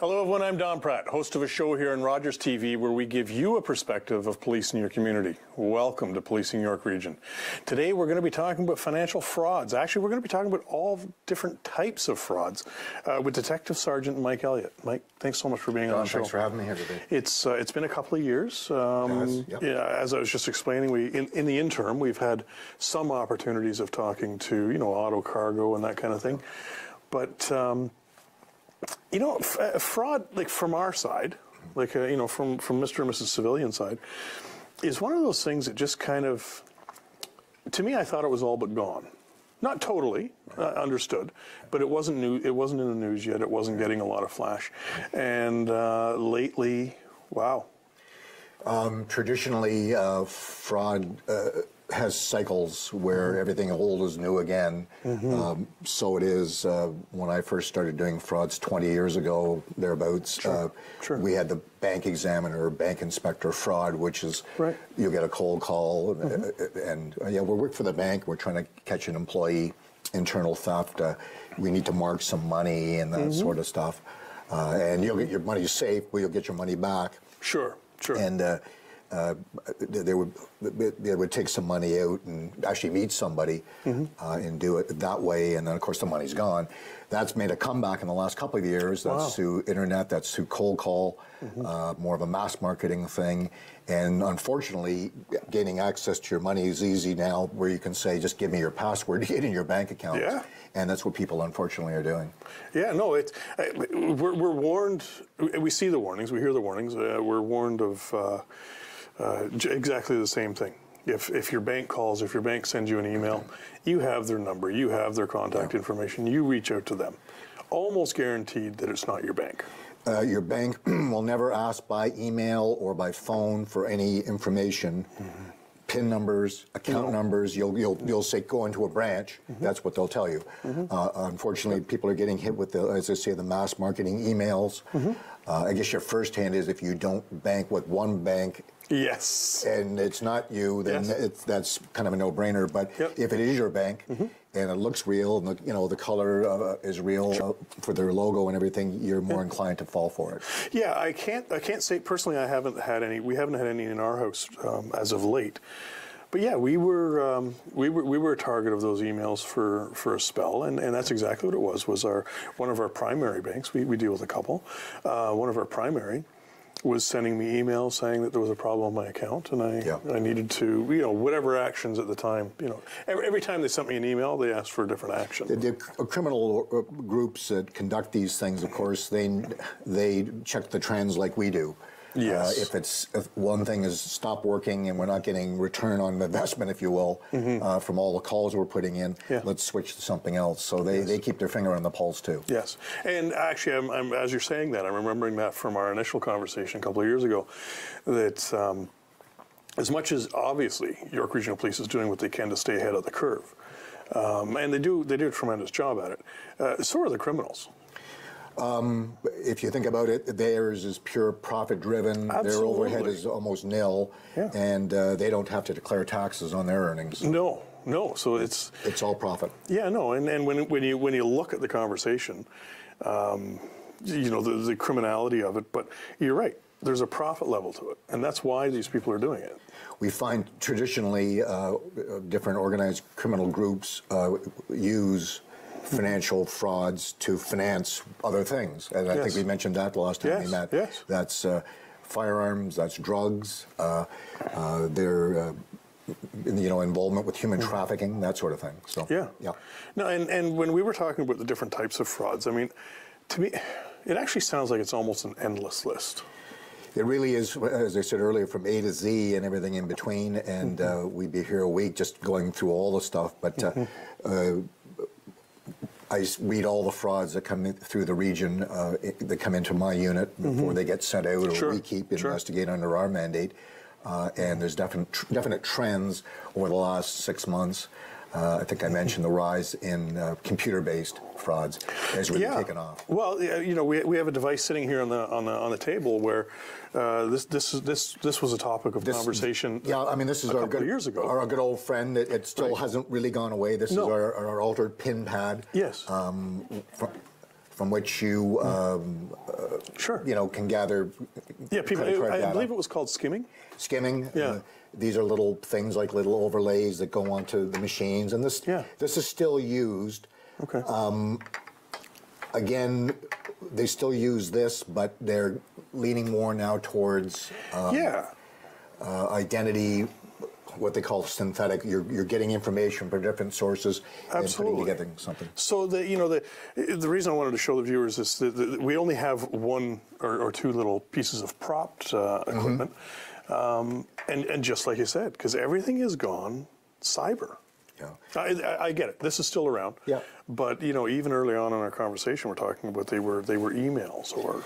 Hello everyone, I'm Don Pratt, host of a show here on Rogers TV where we give you a perspective of police in your community. Welcome to Policing York Region. Today we're going to be talking about financial frauds. Actually, we're going to be talking about all different types of frauds with Detective Sergeant Mike Elliott. Mike, thanks so much for being on the show. Thanks for having me here today. It's been a couple of years. Yep. Yeah, as I was just explaining, in the interim we've had some opportunities of talking to auto cargo and that kind of thing, but. Fraud, like from our side, like, from Mr. and Mrs. Civilian side, is one of those things that just kind of, to me, I thought it was all but gone. Not totally understood, but it wasn't new. It wasn't in the news yet. It wasn't getting a lot of flash. And lately, wow. Traditionally, fraud has cycles where everything old is new again. So it is when I first started doing frauds 20 years ago, thereabouts. Sure. We had the bank examiner, bank inspector fraud, which is you get a cold call and we work for the bank. We're trying to catch an employee, internal theft. We need to mark some money and that sort of stuff. And you'll get your money safe, but you'll get your money back. Sure. And they would take some money out and actually meet somebody and do it that way, and then of course the money's gone. That's made a comeback in the last couple of years. That's through internet, that's through cold call, more of a mass marketing thing. And unfortunately, gaining access to your money is easy now, where you can say, just give me your password to get in your bank account. Yeah. And that's what people unfortunately are doing. Yeah, no, we're warned. We see the warnings, we hear the warnings. We're warned of exactly the same thing. If your bank calls, if your bank sends you an email, you have their number, you have their contact information, you reach out to them. Almost guaranteed that it's not your bank. Your bank will never ask by email or by phone for any information. PIN numbers, account numbers. You'll say go into a branch. That's what they'll tell you. Unfortunately, people are getting hit with the, as I say, the mass marketing emails. I guess your first hand is if you don't bank with one bank. Yes. And it's not you, then that's kind of a no-brainer. But if it is your bank and it looks real, and the color is real for their logo and everything, you're more inclined to fall for it. Yeah, I can't say personally. We haven't had any in our house as of late. But yeah, we were a target of those emails for a spell, and that's exactly what it was. One of our primary banks. We deal with a couple. One of our primary was sending me emails saying that there was a problem on my account, and I needed to, whatever actions at the time, every time they sent me an email, they asked for a different action. The criminal groups that conduct these things, of course, they check the trends like we do. Yes. If one thing is stopped working and we're not getting return on investment, if you will, from all the calls we're putting in, let's switch to something else. So they keep their finger on the pulse too. Yes, and actually, as you're saying that, I'm remembering that from our initial conversation a couple of years ago, that as much as obviously York Regional Police is doing what they can to stay ahead of the curve, and they do a tremendous job at it, so are the criminals. If you think about it, theirs is pure profit-driven. Their overhead is almost nil, and they don't have to declare taxes on their earnings. No. So it's all profit. Yeah, no. And when you look at the conversation, the criminality of it, but you're right. There's a profit level to it, and that's why these people are doing it. We find traditionally different organized criminal groups use financial frauds to finance other things, and I think we mentioned that the last time we met. Yes. That's firearms, that's drugs, their involvement with human trafficking, that sort of thing. So No, and when we were talking about the different types of frauds, I mean, to me, it actually sounds like it's almost an endless list. It really is, as I said earlier, from A to Z and everything in between, and we'd be here a week just going through all the stuff, but I read all the frauds that come through the region that come into my unit before they get sent out, or we keep investigate under our mandate. And there's definite trends over the last 6 months. I think I mentioned the rise in computer-based frauds has really taken off. Well, we have a device sitting here on the table where this was a topic of conversation. Yeah, I mean, this is a couple of years ago. Our good old friend. It still hasn't really gone away. This is our altered PIN pad. Yes. from which you, Sure. you know, can gather. Yeah, people. credit card I data. believe it was called skimming. Skimming. Yeah. These are little things like little overlays that go onto the machines, and this is still used. Okay. Again, they still use this, but they're leaning more now towards identity, what they call synthetic. You're getting information from different sources and putting together something. So the reason I wanted to show the viewers is that we only have one or two little pieces of propped equipment, and just like you said, because everything is gone cyber. Yeah, I get it. This is still around. Yeah. But even early on in our conversation, we're talking about they were emails or.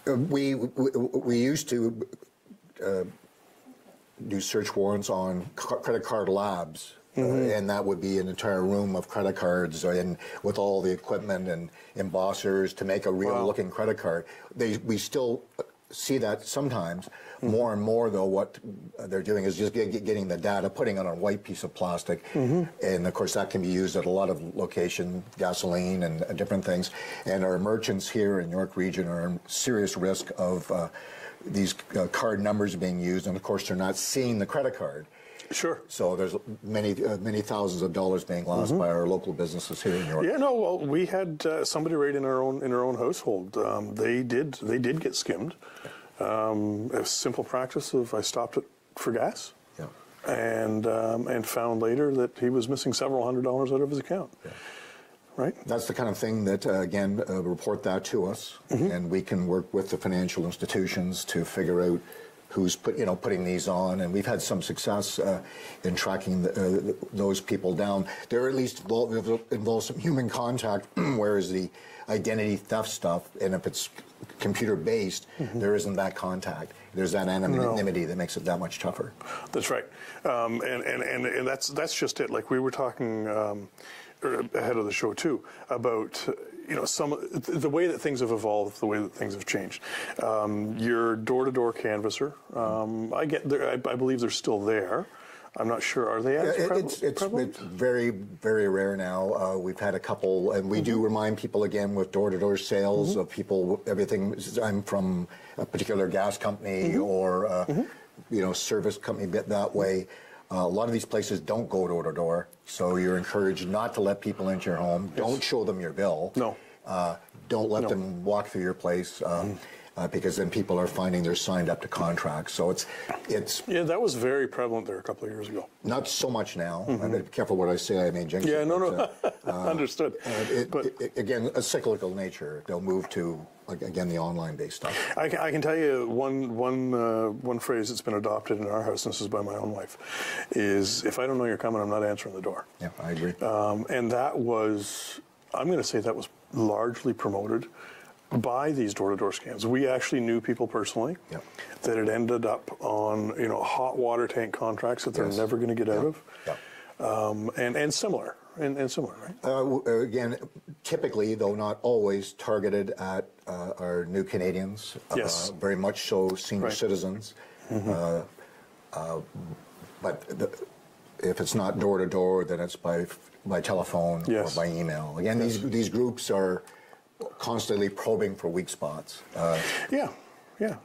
We used to do search warrants on credit card labs, and that would be an entire room of credit cards and with all the equipment and embossers to make a real-looking credit card. We still see that sometimes. More and more, though, what they're doing is just getting the data, putting it on a white piece of plastic, and of course that can be used at a lot of locations, gasoline and different things. And our merchants here in York Region are in serious risk of these card numbers being used, and of course they're not seeing the credit card. Sure. So there's many thousands of dollars being lost by our local businesses here in York. Yeah, no. Well, we had somebody right in our own household. They did get skimmed. A simple practice of I stopped it for gas, and found later that he was missing several $100s out of his account. Yeah. Right. That's the kind of thing that again report that to us, and we can work with the financial institutions to figure out who's putting these on, and we've had some success in tracking those people down. They're at least involves some human contact, whereas the identity theft stuff, and if it's computer-based, there isn't that contact. There's that anonymity that makes it that much tougher. That's right, and that's just it. Like we were talking ahead of the show too about the way that things have evolved, the way that things have changed. Your door-to-door canvasser, I believe they're still there. I'm not sure. Are they as prevalent? It's very, very rare now. We've had a couple, and we do remind people again with door-to-door sales of people, everything. I'm from a particular gas company or service company that way. A lot of these places don't go door-to-door, so you're encouraged not to let people into your home. Don't show them your bill. No. Don't let them walk through your place. Because then people are finding they're signed up to contracts. So it's yeah, that was very prevalent there a couple of years ago. Not so much now. I better be careful what I say. I may jinx it. Yeah, no. Understood. Again, a cyclical nature. They'll move to again the online-based stuff. I can tell you one phrase that's been adopted in our house, and this is by my own wife, is if I don't know you're coming, I'm not answering the door. Yeah, I agree. And that was, I'm going to say that was largely promoted by these door-to-door scams. We actually knew people personally that had ended up on hot water tank contracts that they're never going to get out of, and similar, right? Again, typically, though not always, targeted at our new Canadians. Yes, very much so, senior citizens. But if it's not door-to-door, then it's by telephone or by email. Again, these groups are constantly probing for weak spots. Yeah,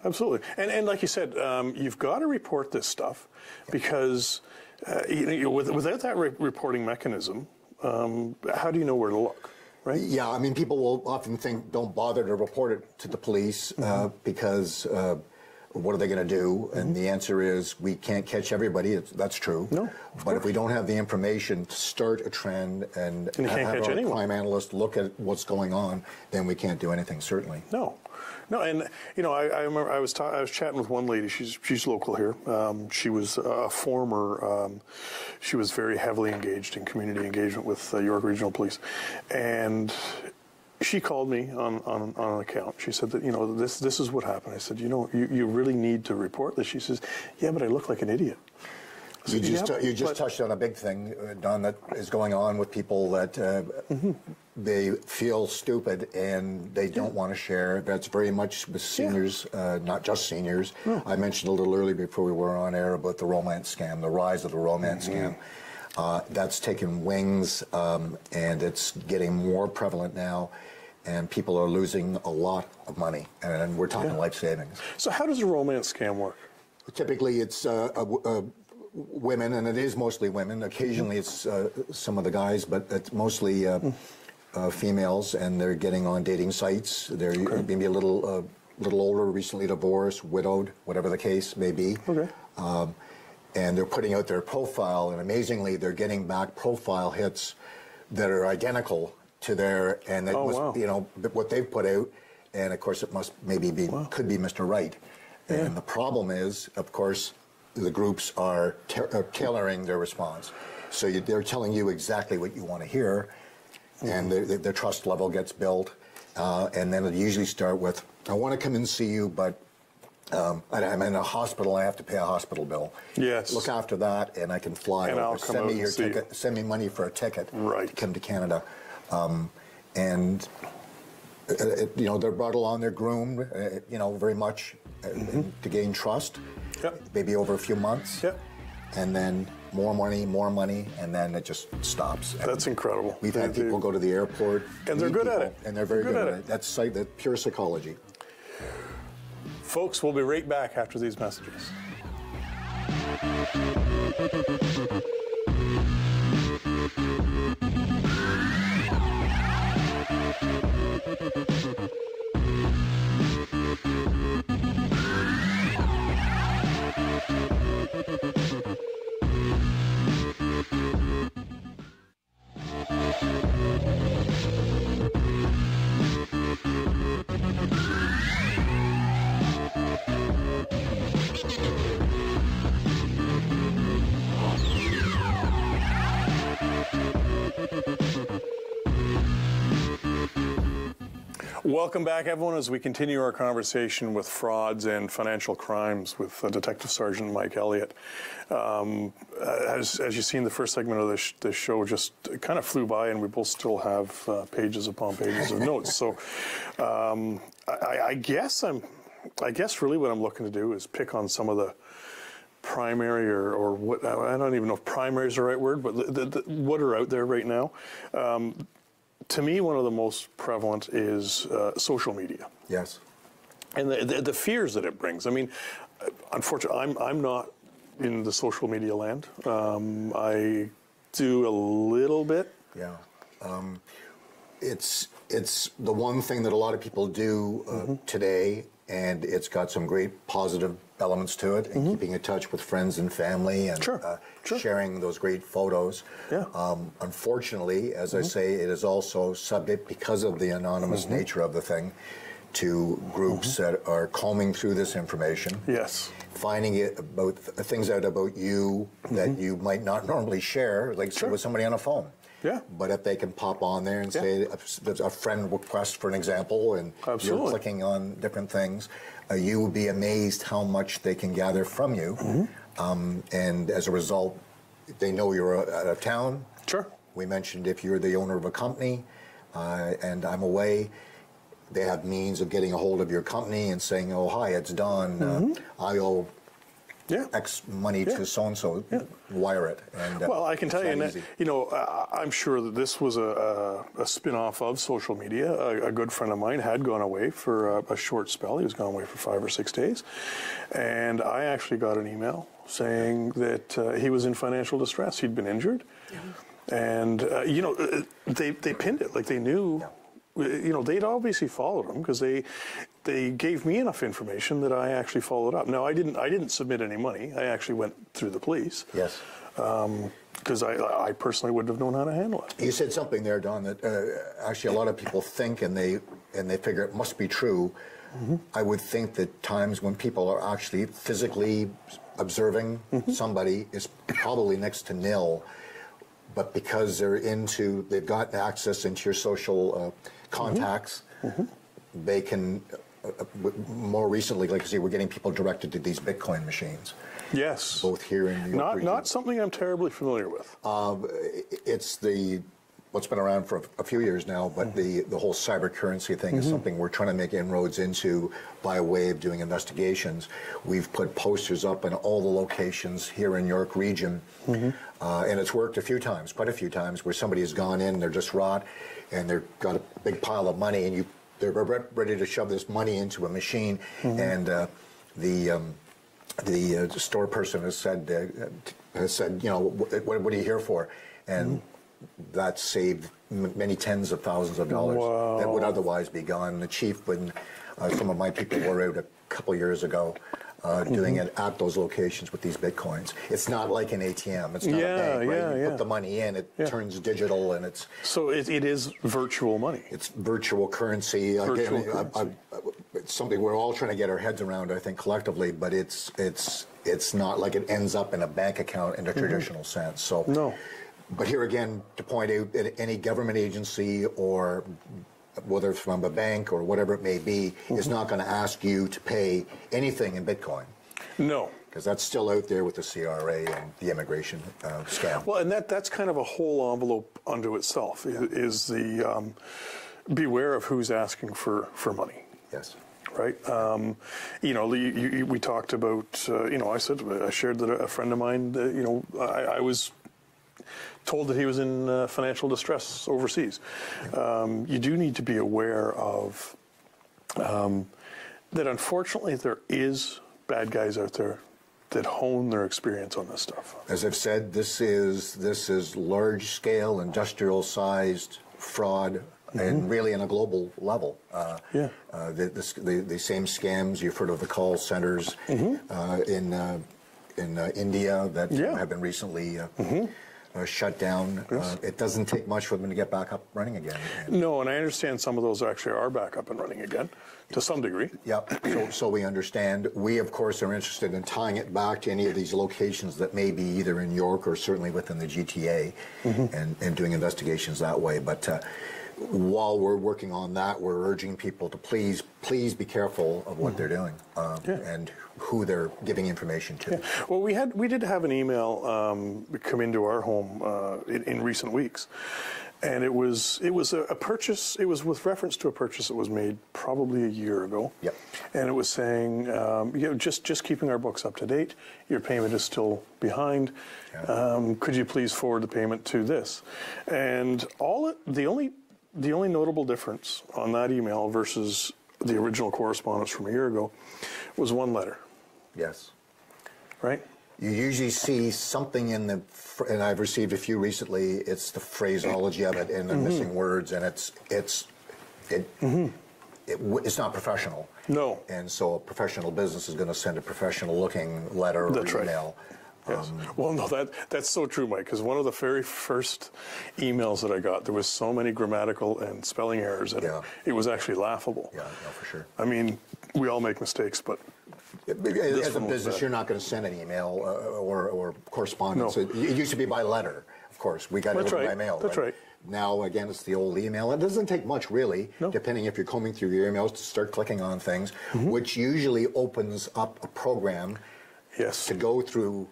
absolutely. And like you said, you've got to report this stuff because without that reporting mechanism, how do you know where to look, right? Yeah, I mean, people will often think, don't bother to report it to the police because what are they going to do? And the answer is we can't catch everybody. That's true. No, but if we don't have the information to start a trend and have our crime analyst look at what's going on, then we can't do anything, certainly. No, and I remember I was chatting with one lady. She's local here. She was a former. She was very heavily engaged in community engagement with York Regional Police, and she called me on an account. She said that this is what happened. I said, you really need to report this. She says, yeah, but I look like an idiot. You just touched on a big thing, Don, that is going on with people that they feel stupid and they don't want to share. That's very much with seniors, not just seniors. No. I mentioned a little earlier before we were on air about the romance scam, the rise of the romance scam. That's taken wings, and it's getting more prevalent now. and people are losing a lot of money, and we're talking life savings. So how does a romance scam work? Typically, it's women, and it is mostly women. Occasionally, it's some of the guys, but it's mostly females, and they're getting on dating sites. They're maybe a little older, recently divorced, widowed, whatever the case may be. Okay. And they're putting out their profile, and amazingly, they're getting back profile hits that are identical to their, and that must, you know, what they've put out, and of course it must maybe be, could be Mr. Right. And the problem is, of course, the groups are tailoring their response. So they're telling you exactly what you want to hear, and their trust level gets built, and then it usually start with, I want to come and see you, but I'm in a hospital, I have to pay a hospital bill. Yes. Look after that, and I can fly and over. I'll come send me out your and see ticket. you. Send me money for a ticket to come to Canada. And you know, they're brought along, they're groomed, you know, very much to gain trust. Yep. Maybe over a few months. Yep. And then more money, and then it just stops. That's incredible. We've had people go to the airport. And they're good at it. And they're very good at it. That's pure psychology. Folks, we'll be right back after these messages. Welcome back, everyone, as we continue our conversation with frauds and financial crimes with Detective Sergeant Mike Elliott. As you see in the first segment of this show, just kind of flew by, and we both still have pages upon pages of notes. So I guess really what I'm looking to do is pick on some of the primary or what, I don't even know if primary is the right word, but what are out there right now. To me, one of the most prevalent is social media. Yes. And the fears that it brings. I mean, unfortunately, I'm not in the social media land. I do a little bit. Yeah. It's the one thing that a lot of people do today, and it's got some great positive elements to it, and keeping in touch with friends and family, and sharing those great photos. Yeah. Unfortunately, as I say, it is also subject, because of the anonymous nature of the thing, to groups that are combing through this information. Yes. Finding it about things out about you that you might not normally share, like with somebody on a phone. Yeah. But if they can pop on there and say there's a friend request, for an example, and you're clicking on different things, you will be amazed how much they can gather from you. And as a result, they know you're out of town. Sure. We mentioned if you're the owner of a company and I'm away, they have means of getting a hold of your company and saying, oh, hi, it's Don. I owe X money to so-and-so, wire it. And, well, I can tell you, you know, I'm sure that this was a spin-off of social media. A good friend of mine had gone away for a short spell. He was gone away for 5 or 6 days. And I actually got an email saying that he was in financial distress. He'd been injured. And, you know, they pinned it. Like, they knew, you know, they'd obviously followed him, because they gave me enough information that I actually followed up. Now, I didn't submit any money. I actually went through the police. Yes. Because I personally wouldn't have known how to handle it. You said something there, Don, that actually a lot of people think, and they figure it must be true. I would think that times when people are actually physically observing somebody is probably next to nil. But because they've got access into your social contacts, they can, more recently, like I say, we're getting people directed to these Bitcoin machines. Yes. Both here in New York. Not something I'm terribly familiar with. It's the what's been around for a few years now, but the whole cyber currency thing is something we're trying to make inroads into by way of doing investigations. We've put posters up in all the locations here in York region, and it's worked quite a few times, where somebody has gone in, they're just rot, and they've got a big pile of money, and they're ready to shove this money into a machine, and the store person has said, you know, what are you here for? And that saved many tens of thousands of dollars that would otherwise be gone. The chief, when some of my people were out a couple years ago, doing it at those locations with these bitcoins. It's not like an ATM. It's not a bank, right? You put the money in, it turns digital, and it's... So it is virtual money. It's virtual currency. It's something we're all trying to get our heads around, I think, collectively, but it's not like it ends up in a bank account in a traditional sense. So, no. But here again, to point out, any government agency, or whether it's from a bank or whatever it may be, is not going to ask you to pay anything in Bitcoin. No. Because that's still out there with the CRA and the immigration scam. Well, and that's kind of a whole envelope unto itself, is the beware of who's asking for money. Yes. Right. You know, we talked about, you know, I shared that a friend of mine, you know, I was told that he was in financial distress overseas. You do need to be aware of that. Unfortunately, there is bad guys out there that hone their experience on this stuff. As I've said, this is large-scale, industrial-sized fraud, and really on a global level. The same scams, you've heard of the call centers in India that have been recently shut down. It doesn't take much for them to get back up running again. No, and I understand some of those actually are back up and running again, to some degree. Yeah, so we understand. We, of course, are interested in tying it back to any of these locations that may be either in York or certainly within the GTA, and doing investigations that way. But while we're working on that, we're urging people to please be careful of what they're doing and who they're giving information to. Well, we did have an email come into our home in recent weeks, and it was a purchase. It was with reference to a purchase that was made probably a year ago. Yep. And it was saying, you know, just keeping our books up to date. Your payment is still behind. Could you please forward the payment to this? And the only notable difference on that email versus the original correspondence from a year ago was one letter. Yes. Right? You usually see something in and I've received a few recently, it's the phraseology of it and the missing words, and it's not professional. No. And so a professional business is going to send a professional-looking letter or email. Yes. Well, no, that's so true, Mike, because one of the very first emails that I got, there was so many grammatical and spelling errors in it. It was actually laughable. Yeah, no, for sure. I mean, we all make mistakes, but as a business, you're not going to send an email or correspondence. No. It used to be by letter, of course. We got everything by mail. That's right. Now, again, it's the old email. It doesn't take much, really, depending if you're combing through your emails to start clicking on things, which usually opens up a program to go through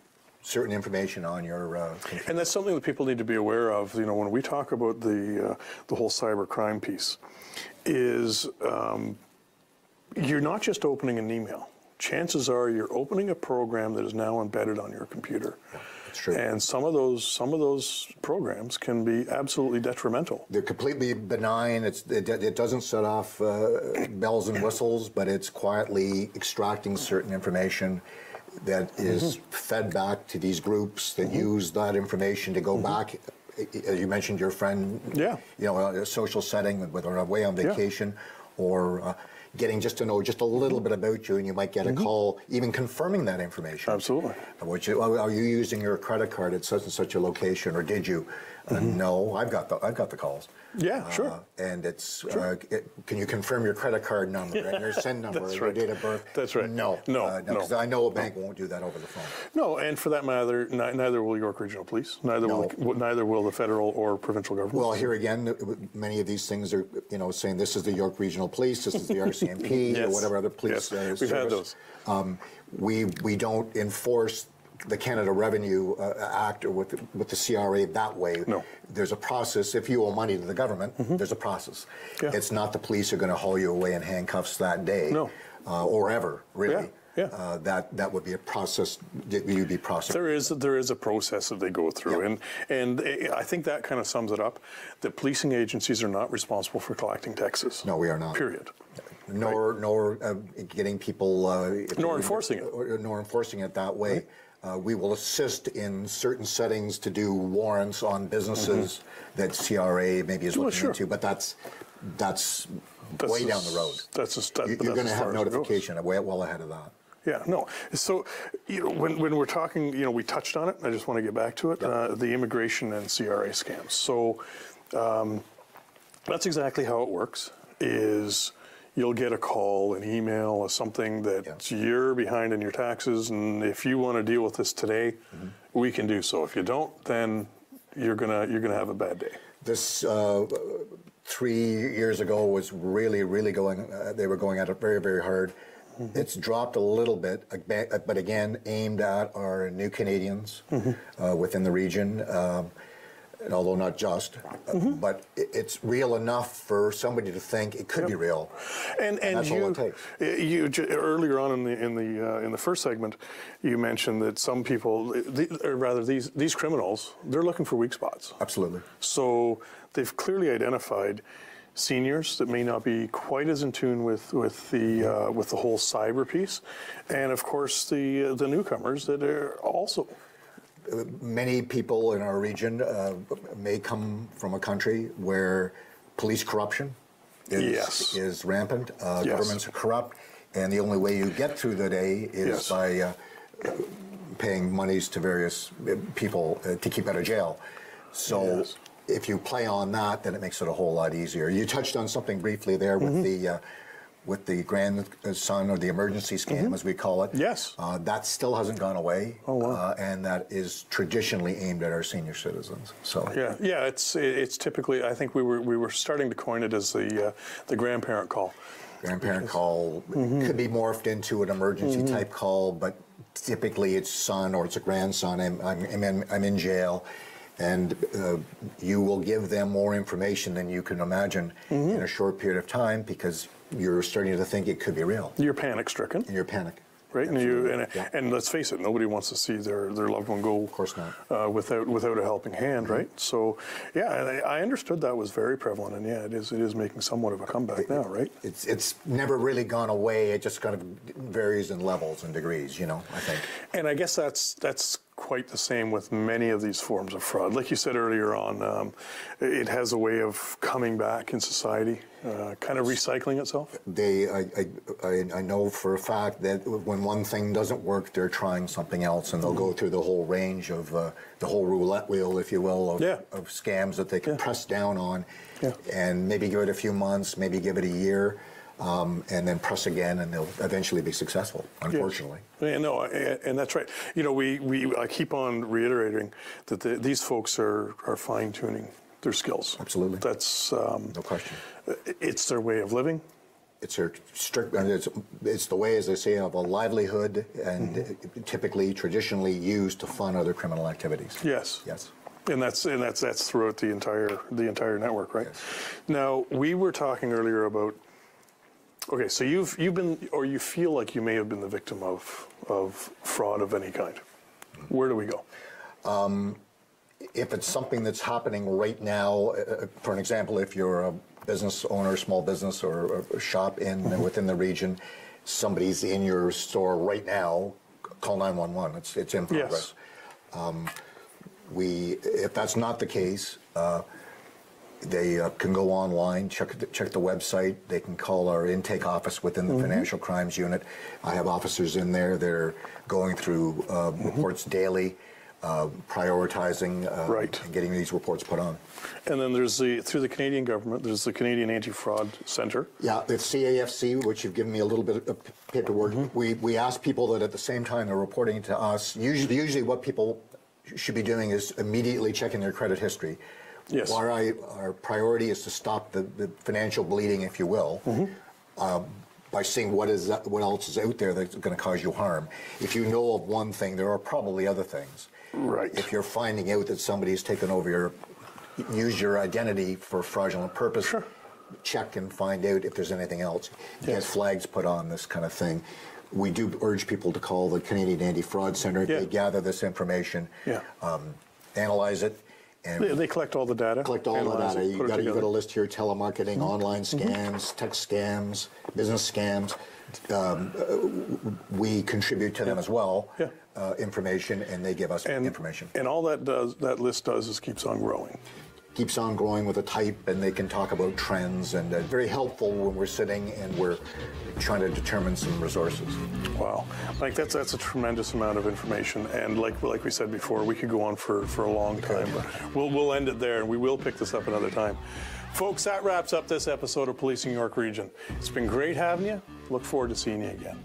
certain information on your computer. And that's something that people need to be aware of. You know, when we talk about the whole cyber crime piece, is you're not just opening an email. Chances are you're opening a program that is now embedded on your computer. Yeah, that's true. And some of those programs can be absolutely detrimental. They're completely benign. It doesn't set off bells and whistles, but it's quietly extracting certain information that is fed back to these groups that use that information to go back. You mentioned your friend, you know, in a social setting, whether away on vacation or getting just to know just a little bit about you, and you might get a call even confirming that information. Absolutely. Are you using your credit card at such and such a location, or did you? No, I've got the calls. Yeah, sure. And it's can you confirm your credit card number and your SIN number and your date of birth? That's right. No, because I know a bank won't do that over the phone. No, and for that matter, neither will York Regional Police. Neither will the federal or provincial government. Well, here again, many of these things are, you know, saying this is the York Regional Police, this is the RCMP, or whatever other police. We've had those. We don't enforce the Canada Revenue Act or with the CRA that way. No. There's a process. If you owe money to the government, there's a process. Yeah. It's not the police are going to haul you away in handcuffs that day. No. Or ever, really. Yeah. Yeah. That would be a process that you'd be prosecuted. There is a process that they go through, Yeah. and I think that kind of sums it up. That policing agencies are not responsible for collecting taxes. No, we are not. Period. Nor getting people. Nor enforcing it. Nor enforcing it that way. We will assist in certain settings to do warrants on businesses that CRA maybe is looking into, but that's way down the road. You're going to have notification well ahead of that. Yeah, no. So, when we're talking, we touched on it. I just want to get back to it. Yep. The immigration and CRA scams. So, that's exactly how it works. Is you'll get a call, an email, or something that you're behind in your taxes, and if you want to deal with this today, we can do so. If you don't, then you're gonna have a bad day. This 3 years ago was really going. They were going at it very, very hard. It's dropped a little bit, but again, aimed at our new Canadians within the region. Although not just, but it's real enough for somebody to think it could be real, and that's all it takes. You earlier on in the first segment, you mentioned that some people, or rather these criminals, they're looking for weak spots. Absolutely. So they've clearly identified seniors that may not be quite as in tune with the whole cyber piece, and of course the newcomers that are also. Many people in our region may come from a country where police corruption is rampant. Governments are corrupt, and the only way you get through the day is by paying monies to various people to keep out of jail. So if you play on that, then it makes it a whole lot easier. You touched on something briefly there with the grandson or the emergency scam, as we call it. Yes. That still hasn't gone away. Oh, wow. And that is traditionally aimed at our senior citizens. So yeah, it's typically, I think we were starting to coin it as the grandparent call. Grandparent call could be morphed into an emergency type call, but typically it's son or it's a grandson. I'm in jail. And you will give them more information than you can imagine in a short period of time because you're starting to think it could be real. You're panic-stricken. And you're panic. Right, and let's face it, nobody wants to see their loved one go. Of course not. Without a helping hand, right? So, yeah, I understood that was very prevalent, and yeah, it is making somewhat of a comeback now, right? It's never really gone away. It just kind of varies in levels and degrees, I think. And I guess that's quite the same with many of these forms of fraud. Like you said earlier on, it has a way of coming back in society, kind of recycling itself. I know for a fact that when one thing doesn't work, they're trying something else, and they'll go through the whole range of the whole roulette wheel, if you will, of scams that they can press down on, and maybe give it a few months, maybe give it a year. And then press again, and they'll eventually be successful, unfortunately. Yeah, no, and that's right. I keep on reiterating that these folks are fine-tuning their skills. Absolutely. That's no question. It's their way of living. It's their strict. It's the way, as I say, of a livelihood, and typically, traditionally used to fund other criminal activities. Yes. Yes. And that's throughout the entire network, right? Yes. Now, we were talking earlier about. Okay, so you've been, or you feel like you may have been the victim of fraud of any kind. Where do we go? If it's something that's happening right now, for an example, if you're a business owner, small business, or a shop within the region, somebody's in your store right now, call 911. It's in progress. Yes. If that's not the case. They can go online, check the website. They can call our intake office within the Financial Crimes Unit. I have officers in there. They're going through reports daily, prioritizing and getting these reports put on. And then there's through the Canadian government, there's the Canadian Anti-Fraud Centre. Yeah, the CAFC, which you've given me a little bit of paperwork. We ask people that at the same time they're reporting to us. Usually what people should be doing is immediately checking their credit history. Yes. Our priority is to stop the financial bleeding, if you will. by seeing what else is out there that's going to cause you harm. If you know of one thing, there are probably other things. Right. If you're finding out that somebody's taken over use your identity for fraudulent purpose, sure. check and find out if there's anything else. Get Yes. flags put on this kind of thing. We do urge people to call the Canadian Anti-Fraud Centre. Yeah. They gather this information, analyze it, and They collect all the data. collect all the analyze data. it, put it You've got a together. list here: telemarketing, online scams, text scams, business scams. We contribute to them as well, information, and they give us information. And all that list does is keeps on growing. Keeps on growing with a type, and they can talk about trends, and very helpful when we're sitting and we're trying to determine some resources. Wow, like that's a tremendous amount of information, and like we said before, we could go on for a long time, but we'll end it there, and we will pick this up another time. Folks, that wraps up this episode of Policing York Region. It's been great having you. Look forward to seeing you again.